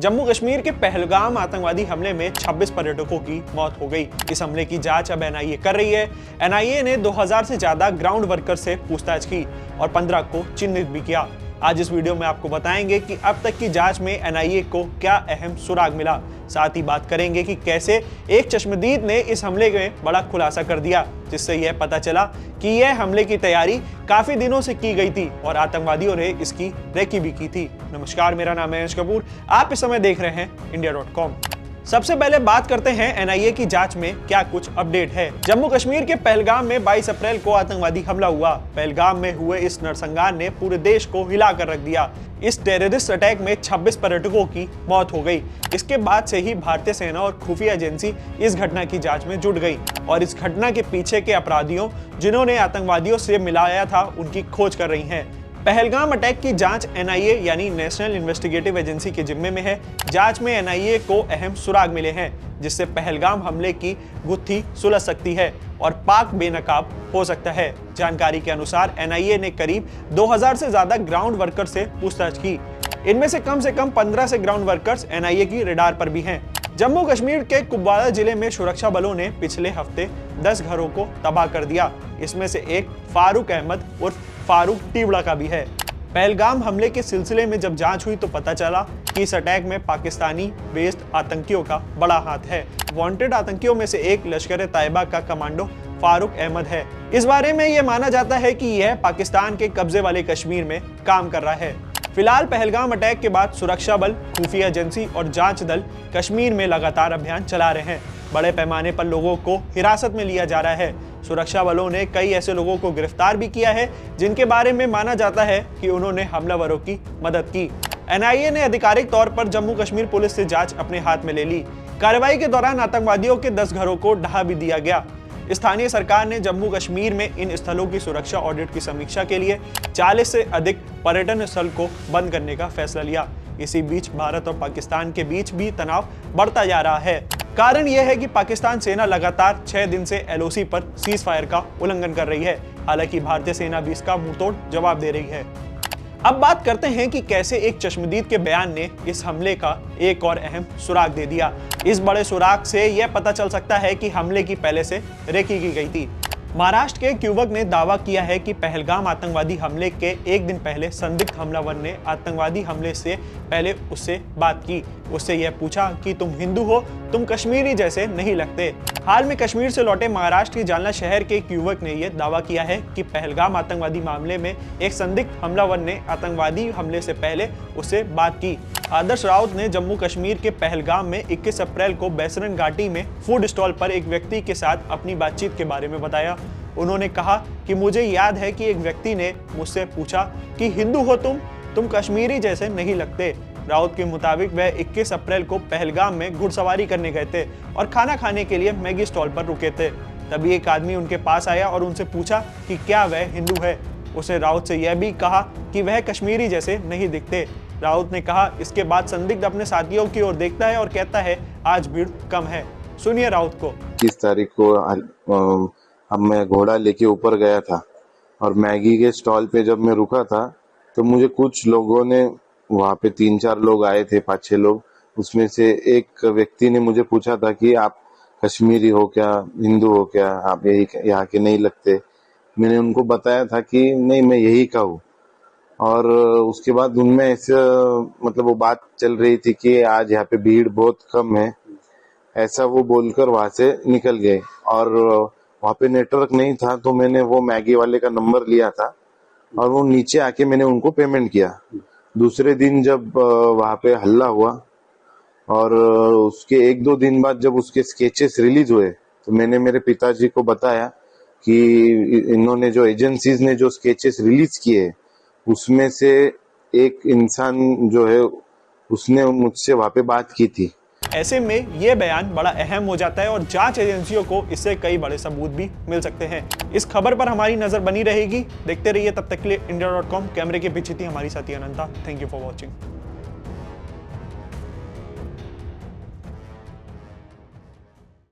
जम्मू कश्मीर के पहलगाम आतंकवादी हमले में 26 पर्यटकों की मौत हो गई। इस हमले की जांच अब एनआईए कर रही है। एनआईए ने 2000 से ज्यादा ग्राउंड वर्कर से पूछताछ की और 15 को चिन्हित भी किया। आज इस वीडियो में आपको बताएंगे कि अब तक की जांच में एनआईए को क्या अहम सुराग मिला। साथ ही बात करेंगे कि कैसे एक चश्मदीद ने इस हमले में बड़ा खुलासा कर दिया, जिससे यह पता चला कि यह हमले की तैयारी काफी दिनों से की गई थी और आतंकवादियों ने इसकी रेकी भी की थी। नमस्कार, मेरा नाम है यश कपूर। आप इस समय देख रहे हैं इंडिया.com। सबसे पहले बात करते हैं एनआईए की जांच में क्या कुछ अपडेट है। जम्मू कश्मीर के पहलगाम में 22 अप्रैल को आतंकवादी हमला हुआ। पहलगाम में हुए इस नरसंहार ने पूरे देश को हिला कर रख दिया। इस टेररिस्ट अटैक में 26 पर्यटकों की मौत हो गई। इसके बाद से ही भारतीय सेना और खुफिया एजेंसी इस घटना की जांच में जुट गई और इस घटना के पीछे के अपराधियों जिन्होंने आतंकवादियों से मिलाया था उनकी खोज कर रही हैं। पहलगाम अटैक की जांच एनआईए यानी नेशनल इन्वेस्टिगेटिव एजेंसी के जिम्मे में है। जांच में एनआईए को अहम सुराग मिले हैं, जिससे पहलगाम हमले की गुत्थी सुलझ सकती है और पाक बेनकाब हो सकता है। जानकारी के अनुसार एनआईए ने करीब 2000 से ज्यादा ग्राउंड वर्कर से पूछताछ की। इनमें से कम 15 से ग्राउंड वर्कर्स एनआईए की रडार पर भी हैं। जम्मू कश्मीर के कुपवाड़ा जिले में सुरक्षा बलों ने पिछले हफ्ते 10 घरों को तबाह कर दिया। इसमें से एक फारूक अहमद उर्फ फारूक टिवड़ा का भी है। पहलगाम हमले के सिलसिले में जब जांच हुई तो पता चला कि इस अटैक में पाकिस्तानी बेस्ड आतंकियों का बड़ा हाथ है। वांटेड आतंकियों में से एक लश्कर तैयबा का कमांडो फारूक अहमद है। इस बारे में यह माना जाता है कि यह पाकिस्तान के कब्जे वाले कश्मीर में काम कर रहा है। फिलहाल पहलगाम अटैक के बाद सुरक्षा बल, खुफिया एजेंसी और जांच दल कश्मीर में लगातार अभियान चला रहे हैं। बड़े पैमाने पर लोगों को हिरासत में लिया जा रहा है। सुरक्षा बलों ने कई ऐसे लोगों को गिरफ्तार भी किया है जिनके बारे में माना जाता है कि उन्होंने हमलावरों की मदद की। एनआईए ने आधिकारिक तौर पर जम्मू कश्मीर पुलिस से जांच अपने हाथ में ले ली। कार्रवाई के दौरान आतंकवादियों के 10 घरों को ढहा भी दिया गया। स्थानीय सरकार ने जम्मू कश्मीर में इन स्थलों की सुरक्षा ऑडिट की समीक्षा के लिए 40 से अधिक पर्यटन स्थल को बंद करने का फैसला लिया। इसी बीच भारत और पाकिस्तान के बीच भी तनाव बढ़ता जा रहा है। कारण यह है कि पाकिस्तान सेना लगातार 6 दिन से एलओसी पर सीज फायर का उल्लंघन कर रही है। हालांकि भारतीय सेना भी इसका मुंहतोड़ जवाब दे रही है। अब बात करते हैं कि कैसे एक चश्मदीद के बयान ने इस हमले का एक और अहम सुराग दे दिया। इस बड़े सुराग से यह पता चल सकता है कि हमले की पहले से रेकी की गई थी। महाराष्ट्र के एक युवक ने दावा किया है कि पहलगाम आतंकवादी हमले के एक दिन पहले संदिग्ध हमलावर ने आतंकवादी हमले से पहले उससे बात की। उससे यह पूछा कि तुम हिंदू हो, तुम कश्मीरी जैसे नहीं लगते। हाल में कश्मीर से लौटे महाराष्ट्र के जालना शहर के एक युवक ने यह दावा किया है कि पहलगाम आतंकवादी मामले में एक संदिग्ध हमलावर ने आतंकवादी हमले से पहले उससे बात की। आदर्श राउत ने जम्मू कश्मीर के पहलगाम में 21 अप्रैल को बैसरन घाटी में फूड स्टॉल पर एक व्यक्ति के साथ अपनी बातचीत के बारे में बताया। उन्होंने कहा कि मुझे याद है कि एक व्यक्ति ने मुझसे पूछा कि हिंदू हो तुम कश्मीरी जैसे नहीं लगते। राउत के मुताबिक वह 21 अप्रैल को पहलगाम में घुड़सवारी करने गए थे और खाना खाने के लिए मैगी स्टॉल पर रुके थे। तभी एक आदमी उनके पास आया और उनसे पूछा कि क्या वह हिंदू है। उसने राउत से यह भी कहा कि वह कश्मीरी जैसे नहीं दिखते। राउत ने कहा इसके बाद संदिग्ध अपने साथियों की ओर देखता है और कहता है आज भीड़ कम है। सुनिए राउत को। 21 तारीख को अब मैं घोड़ा लेके ऊपर गया था और मैगी के स्टॉल पे जब मैं रुका था तो मुझे कुछ लोगों ने, वहाँ पे 3-4 लोग आए थे, 5-6 लोग, उसमें से एक व्यक्ति ने मुझे पूछा था कि आप कश्मीरी हो क्या, हिंदू हो क्या, आप यही यहाँ के नहीं लगते। मैंने उनको बताया था कि नहीं, मैं यही का हूँ। और उसके बाद उनमें ऐसे मतलब वो बात चल रही थी कि आज यहाँ पे भीड़ बहुत कम है, ऐसा वो बोलकर वहां से निकल गए। और वहाँ पे नेटवर्क नहीं था तो मैंने वो मैगी वाले का नंबर लिया था और वो नीचे आके मैंने उनको पेमेंट किया। दूसरे दिन जब वहाँ पे हल्ला हुआ और उसके 1-2 दिन बाद जब उसके स्केचेस रिलीज हुए तो मैंने मेरे पिताजी को बताया कि इन्होंने जो एजेंसीज ने जो स्केचेस रिलीज किए उसमें से एक इंसान जो है उसने मुझसे वहाँ पे बात की थी। ऐसे में ये बयान बड़ा अहम हो जाता है और जांच एजेंसियों को इससे कई बड़े सबूत भी मिल सकते हैं। इस खबर पर हमारी नजर बनी रहेगी। देखते रहिए, तब तक के लिए इंडिया.com। कैमरे के पीछे थी हमारी साथी Ananta. Thank you for watching.